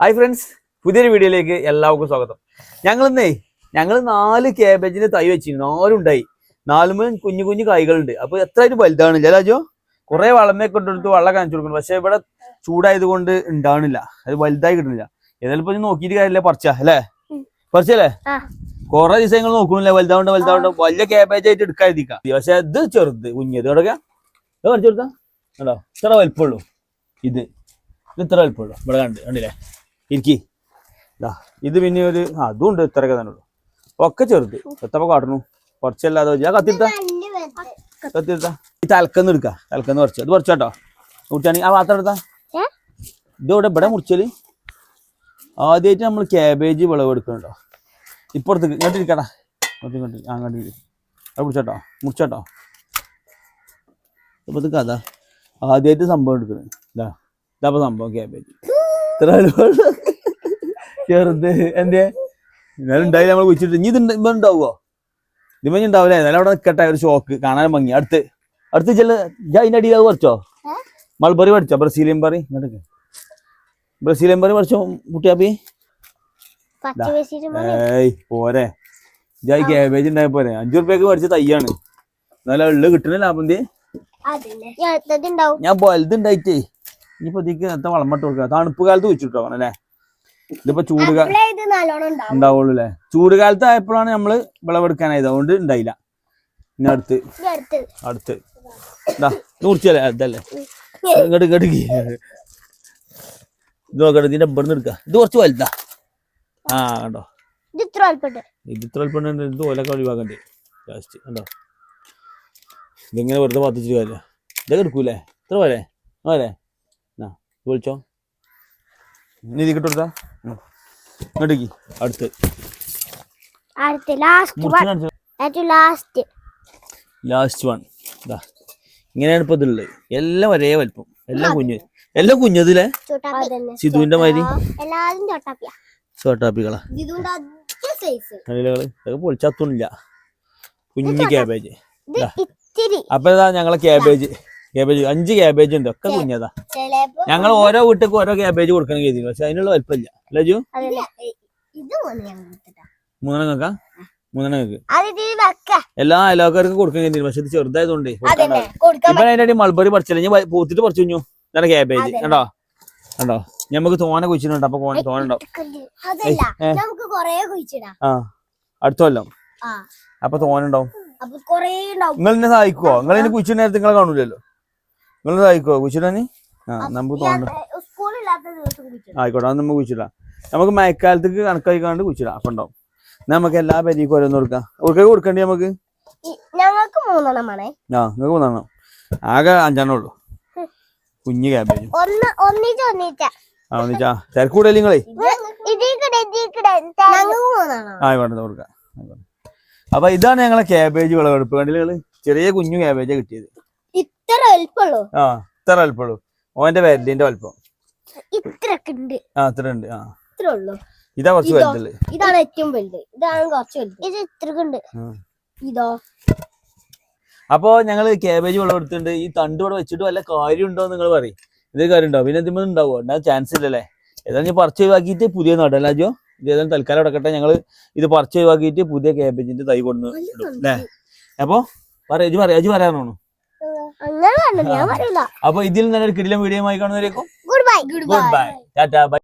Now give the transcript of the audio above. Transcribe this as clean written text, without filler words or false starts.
Hi friends, പുതിയൊരു വീഡിയോയിലേക്ക് എല്ലാവർക്കും സ്വാഗതം. ഞങ്ങൾ 4 ക്യാബേജിന്റെ തൈ വെച്ചിരുന്നു. 4 ഉണ്ടായി. 4 കുഞ്ഞു കുഞ്ഞു കായ്കളുണ്ട്. അപ്പൊ എത്രയായിട്ട് വലുതാണ് ജലാജോ? കുറെ വളമൊക്കെ ഇട്ടെടുത്ത് വെള്ളം കാണിച്ചു കൊടുക്കുന്നു. പക്ഷെ ഇവിടെ ചൂടായത് കൊണ്ട് ഉണ്ടാവണില്ല, അത് വലുതായി കിട്ടുന്നില്ല. ഏതായാലും ഇപ്പൊ നോക്കിയിട്ട് കാര്യമില്ല, പറിച്ചല്ലേ? കുറെ ദിവസങ്ങൾ നോക്കണില്ല, വലുതാവണ്ട വലിയ ക്യാബേജ് ആയിട്ട് എടുക്കാതിരിക്കാം. പക്ഷെ ഇത് ചെറുത് കുഞ്ഞത് ഇവിടെയൊക്കെ പറിച്ചു കൊടുത്താ കേട്ടോ, ഇത്ര വലിപ്പമുള്ളൂ. ഇത് ഇത്ര വലിപ്പമുള്ളൂ. ഇവിടെ കണ്ടില്ലേ? ഇരിക്കി ഇത് പിന്നെ ഒരു അതും ഉണ്ട്, ഇത്രയൊക്കെ തന്നെ ഉള്ളൂ. ഒക്കെ ചെറുത്. എത്തപ്പോ കാട്ടണു കുറച്ചല്ലാതെ ഞാൻ കത്തിരുത്താ ഈ തലക്കന്ന് എടുക്ക. തലക്കന്ന് പറിച്ചു, അത് പറിച്ചോട്ടോ. മുറിച്ചാണെങ്കിൽ ആ പാത്രം എടുത്താ. ഇതോടെ ഇവിടെ മുറിച്ചാല് ആദ്യമായിട്ട് നമ്മൾ ക്യാബേജ് വിളവെടുക്കണുണ്ടോ. ഇപ്പുറത്തേക്ക് ഇങ്ങോട്ട് ഇരിക്കടാ, ഇങ്ങോട്ട് അങ്ങോട്ട് അത് പിടിച്ചോട്ടോ, മുറിച്ചോട്ടോ. ഇപ്പത്തെ കഥ ആദ്യമായിട്ട് സംഭവം എടുക്കുന്നത് ഇതാ സംഭവം. ക്യാബേജ് ഇത്ര ചെറുത് എന്തേ എന്നാലും ഉണ്ടായില്ല. നമ്മൾ കുഴിച്ചിട്ട് ഇനി ഇത് ഉണ്ടാവുമോ? ഇതിമ ഉണ്ടാവില്ല. എന്നാലും അവിടെ നിൽക്കട്ടെ, ഒരു ഷോക്ക് കാണാൻ ഭംഗി. അടുത്ത് ചെല്ല അതിന്റെ അടിയിൽ അത് പറിച്ചോ. മൾബറി പഠിച്ചോ? Brazilian bury. ഇങ്ങോട്ടേക്ക് ബ്രസീലിയൻ ബറി പറിച്ചോ കുട്ടിയാപ്പി. ഏയ് പോരെ, ജായി ക്യാബേജ് ഉണ്ടായ പോരെ. 5 റുപ്യക്ക് മേടിച്ച തയ്യാണ്. എന്നാലും ഉള്ളു കിട്ടണ ലാഭം. ഞാൻ വലുതുണ്ടായിട്ടേ ഇനിയിപ്പോ ഇതിക്ക് എത്ര വളമിട്ട് കൊടുക്കുക. തണുപ്പ് കാലത്ത് വെച്ചിട്ടോ അല്ലേ? ഇതിപ്പോ ഉണ്ടാവുള്ളൂ അല്ലേ? ചൂട് കാലത്ത് ആയപ്പോഴാണ് നമ്മള് വിളവെടുക്കാനായത്, അതുകൊണ്ട് ഉണ്ടായില്ല. ഇനി അടുത്ത് നൂർച്ചല്ലേ അതല്ലേ? ഇങ്ങോട്ട് ഇത് നോക്കട്ടെ, ഇതിന്റെ ഇവിടുന്ന് എടുക്ക. ഇത് കുറച്ച് വലുതാ. ആ കണ്ടോ, ഇത് ഇത്ര വലുപ്പമുണ്ട്. ഇത് ഓലൊക്കെ ഒഴിവാക്കണ്ടേ ലാസ്റ്റ്. കണ്ടോ, ഇതിങ്ങനെ വെറുതെ പത്തിച്ചിട്ട് കാര്യമില്ല. ഇതൊക്കെ എടുക്കൂലേ? ഇത്ര പോലെ അല്ലേ? വിളിച്ചോ, നീ ഇതിക്കിട്ട് കൊടുത്താ. ഇങ്ങോട്ടേക്ക് അടുത്ത് ലാസ്റ്റ് വൺ. ഇങ്ങനെയാണ് ഇപ്പൊ ഇതുള്ളത്. എല്ലാം ഒരേ വലിപ്പം, എല്ലാം കുഞ്ഞതില്ലേ? സിധുവിന്റെ മാതിരി ചോട്ടാപ്പികളാ. ഇതൊക്കെ പൊളിച്ചത്തൊന്നുമില്ല. കുഞ്ഞു ക്യാബേജ്. അപ്പൊ ഇതാ ഞങ്ങളെ ക്യാബേജ് 5 ക്യാബേജ് ഉണ്ട്. ഒക്കെ കുഞ്ഞതാ. ഞങ്ങൾ ഓരോ വീട്ടിലേക്ക് ഓരോ ക്യാബേജ് കൊടുക്കണം കരുതി, പക്ഷെ അതിനുള്ള വലിപ്പമില്ല. അല്ലേ ജു? 3 എല്ലാ അയൽക്കാർക്കും കൊടുക്കാൻ കരുതി, പക്ഷെ ഇത് ചെറുതായതുകൊണ്ട് ഇപ്പൊ അതിന്റെ അടി മൾബറി പറിച്ചല്ലേ. ഞാൻ പൂത്തിട്ട് പറിച്ചു കുഞ്ഞു. ഇതാണ് ക്യാബേജ്. കണ്ടോ ഞമ്മക്ക് തോനെ കുഴിച്ചിട്ടുണ്ട്. അപ്പൊ തോന ഉണ്ടാവും. അടുത്ത കൊല്ലം അപ്പൊ തോന ഉണ്ടാവും. നിങ്ങൾ എന്നെ സഹായിക്കുവോ? നിങ്ങൾ എന്നെ കുഴിച്ചിട്ട് നേരത്തെ നിങ്ങളെ കാണൂലല്ലോ. നിങ്ങൾ സഹായിക്കുവോ കുഴിച്ചിടാന്? നമുക്ക് തോന്നണ്ട. ആയിക്കോട്ടെ, അത് നമുക്ക് കുഴിച്ചിടാം. നമുക്ക് മഴക്കാലത്തേക്ക് കണക്കായിക്കാണ്ട് കുഴിച്ചിടാം. അപ്പൊ ഉണ്ടാവും. നമുക്ക് എല്ലാ പരിക്കും ഓരോന്ന് കൊടുക്കാം. കൊടുക്കണ്ടേ നമുക്ക്? നിങ്ങൾക്ക് 3 ആകെ 5 ഉള്ളൂ. കുഞ്ഞു ക്യാബേജ് ഒന്നിച്ചാ തിരക്കൂടല്ലേ നിങ്ങളെ? ആയിക്കോട്ടെ കൊടുക്കാം. അപ്പൊ ഇതാണ് ഞങ്ങളെ ക്യാബേജ് വിളവെടുപ്പ്. കണ്ടില്ല നിങ്ങള്? ചെറിയ കുഞ്ഞു ക്യാബേജാ കിട്ടിയത്. ഇത്ര അല്പുള്ളൂ. ഓന്റെ വരലിന്റെ വലുപ്പം ഇത്ര ഉണ്ട്. ഇതാ കുറച്ച് വലുതല്ലേ? ഇതാണ് ഏറ്റവും വലുത്. ഇതാണ് കുറച്ച് വലുത്. ഇത് ഇത്രക്കുണ്ട്. ഇതോ? അപ്പൊ ഞങ്ങള് ക്യാബേജ് വിളവെടുത്തിട്ടുണ്ട്. ഈ തണ്ട് ഇവിടെ വെച്ചിട്ട് വല്ല കാര്യം ഉണ്ടോ നിങ്ങൾ പറയും. ഇതേ കാര്യം ഉണ്ടാവും. പിന്നെ എന്തെങ്കിലും ഉണ്ടാവോ? ഉണ്ടാകാൻ ചാൻസ് ഇല്ലല്ലേ? ഏതായാലും ഞാൻ പറിച്ച് ഒഴിവാക്കിയിട്ട് പുതിയ നടലാജോ. ഇത് ഏതായാലും തൽക്കാലം അടക്കട്ടെ. ഞങ്ങള് ഇത് പറിച്ച് ഒഴിവാക്കിയിട്ട് പുതിയ ക്യാബേജിന്റെ തൈ കൊണ്ടു അല്ലേ? അപ്പൊ അജി പറയാനോ? അപ്പൊ ഇതിൽ നല്ലൊരു കിടിലൻ വീഡിയോ ആയി കാണുന്നവരേക്കും ഗുഡ് ബൈ. Tata bye.